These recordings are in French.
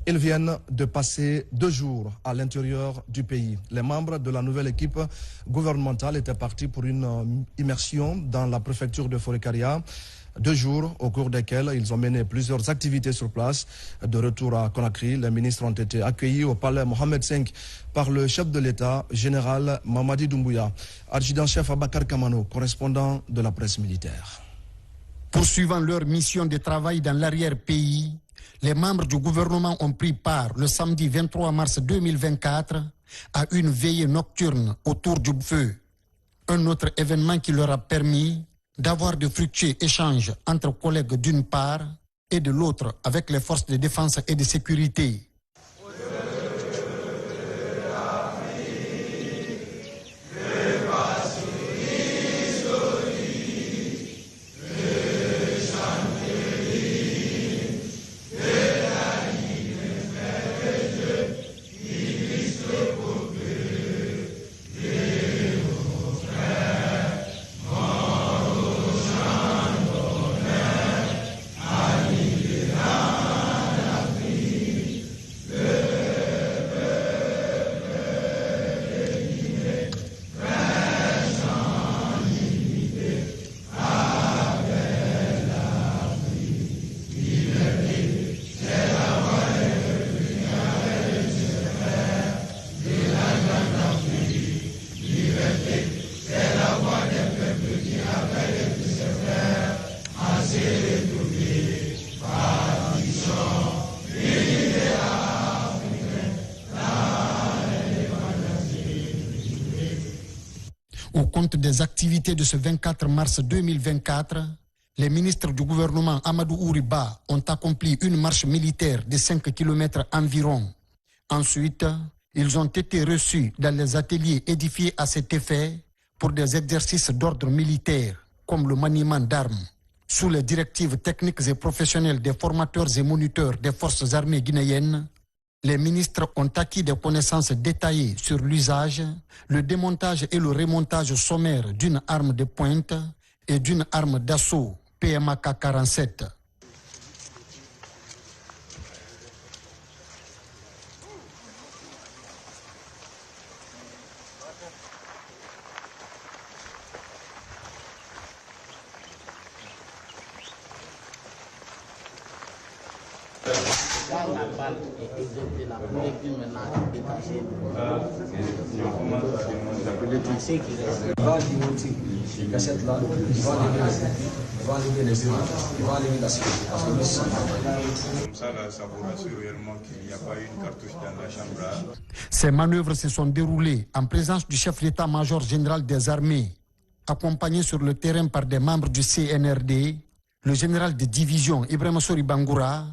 Ils viennent de passer 2 jours à l'intérieur du pays. Les membres de la nouvelle équipe gouvernementale étaient partis pour une immersion dans la préfecture de Forêt-Karia. 2 jours au cours desquels ils ont mené plusieurs activités sur place. De retour à Conakry, les ministres ont été accueillis au palais Mohamed V par le chef de l'État, général Mamadi Doumbouya. Adjudant-chef Abakar Kamano, correspondant de la presse militaire. Poursuivant leur mission de travail dans l'arrière-pays, les membres du gouvernement ont pris part le samedi 23 mars 2024 à une veillée nocturne autour du feu. Un autre événement qui leur a permis d'avoir de fructueux échanges entre collègues d'une part et de l'autre avec les forces de défense et de sécurité. Au compte des activités de ce 24 mars 2024, les ministres du gouvernement Amadou Ouriba ont accompli une marche militaire de 5 km environ. Ensuite, ils ont été reçus dans les ateliers édifiés à cet effet pour des exercices d'ordre militaire, comme le maniement d'armes. Sous les directives techniques et professionnelles des formateurs et moniteurs des forces armées guinéennes, les ministres ont acquis des connaissances détaillées sur l'usage, le démontage et le remontage sommaire d'une arme de pointe et d'une arme d'assaut PMAK-47. La balle est exemptée, la projectile maintenant est détachée. C'est qui reste. Il va alimenter les cassettes là, il va allumer les éléments, il va allumer la sécurité parce que lui, c'est comme ça, là, ça vous rassure réellement qu'il n'y a pas une cartouche dans la chambre. Ces manœuvres se sont déroulées en présence du chef d'état-major général des armées, accompagné sur le terrain par des membres du CNRD. Le général de division Ibrahima Sori Bangoura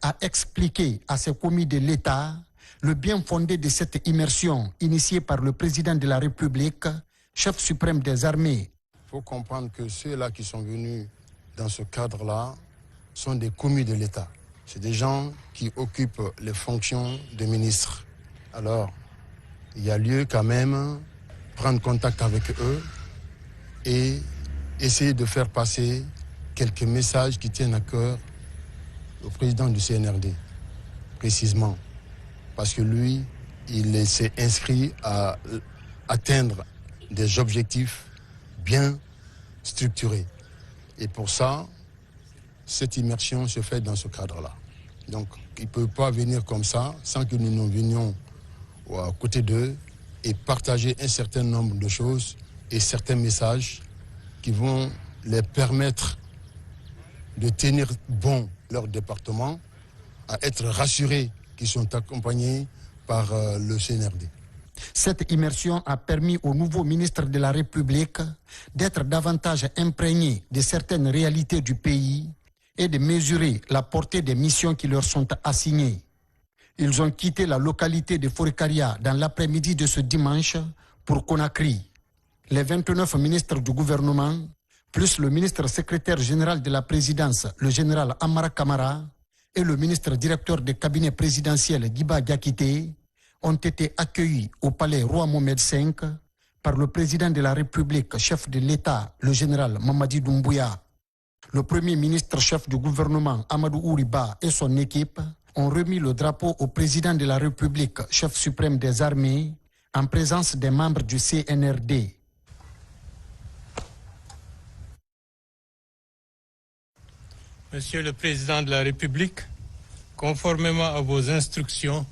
a expliqué à ses commis de l'État le bien fondé de cette immersion initiée par le président de la République, chef suprême des armées. Il faut comprendre que ceux-là qui sont venus dans ce cadre-là sont des commis de l'État. C'est des gens qui occupent les fonctions de ministres. Alors, il y a lieu quand même prendre contact avec eux et essayer de faire passer quelques messages qui tiennent à cœur au président du CNRD, précisément, parce que lui, il s'est inscrit à atteindre des objectifs bien structurés. Et pour ça, cette immersion se fait dans ce cadre-là. Donc, il ne peut pas venir comme ça sans que nous venions à côté d'eux et partager un certain nombre de choses et certains messages qui vont les permettre de tenir bon leur département, à être rassurés qu'ils sont accompagnés par le CNRD. Cette immersion a permis au nouveau ministre de la République d'être davantage imprégné de certaines réalités du pays et de mesurer la portée des missions qui leur sont assignées. Ils ont quitté la localité de Forêt-Karia dans l'après-midi de ce dimanche pour Conakry. Les 29 ministres du gouvernement, plus le ministre secrétaire général de la présidence, le général Amara Kamara, et le ministre directeur du cabinet présidentiel Guiba Diakité, ont été accueillis au palais Roi Mohamed V par le président de la République, chef de l'État, le général Mamadi Doumbouya. Le premier ministre chef du gouvernement, Amadou Ouriba, et son équipe ont remis le drapeau au président de la République, chef suprême des armées, en présence des membres du CNRD. Monsieur le Président de la République, conformément à vos instructions,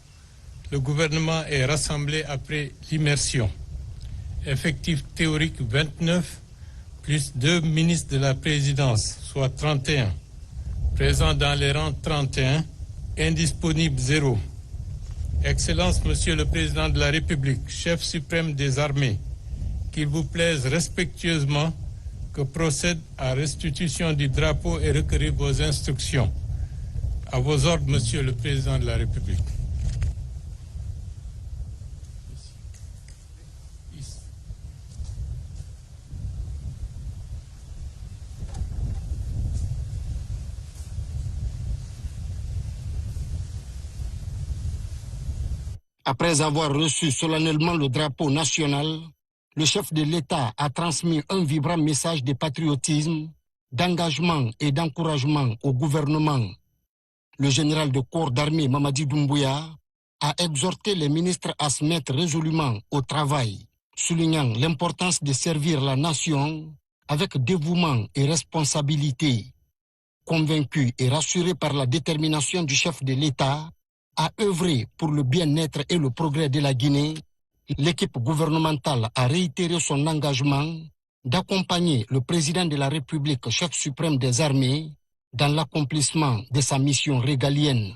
le gouvernement est rassemblé après l'immersion. Effectif théorique 29, plus 2 ministres de la Présidence, soit 31. Présents dans les rangs 31, indisponible 0. Excellence, Monsieur le Président de la République, chef suprême des armées, qu'il vous plaise respectueusement que procède à restitution du drapeau et recueillir vos instructions. À vos ordres, Monsieur le Président de la République. Après avoir reçu solennellement le drapeau national, le chef de l'État a transmis un vibrant message de patriotisme, d'engagement et d'encouragement au gouvernement. Le général de corps d'armée Mamadi Doumbouya a exhorté les ministres à se mettre résolument au travail, soulignant l'importance de servir la nation avec dévouement et responsabilité. Convaincu et rassuré par la détermination du chef de l'État à œuvrer pour le bien-être et le progrès de la Guinée, l'équipe gouvernementale a réitéré son engagement d'accompagner le président de la République, chef suprême des armées, dans l'accomplissement de sa mission régalienne.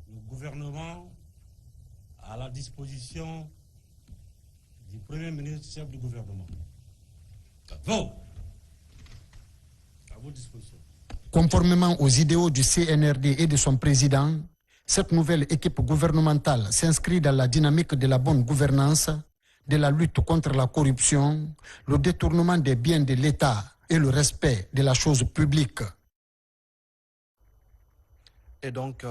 Le gouvernement à la disposition du Premier ministre, chef du gouvernement. À vos dispositions. Conformément aux idéaux du CNRD et de son président, cette nouvelle équipe gouvernementale s'inscrit dans la dynamique de la bonne gouvernance, de la lutte contre la corruption, le détournement des biens de l'État et le respect de la chose publique. Et donc,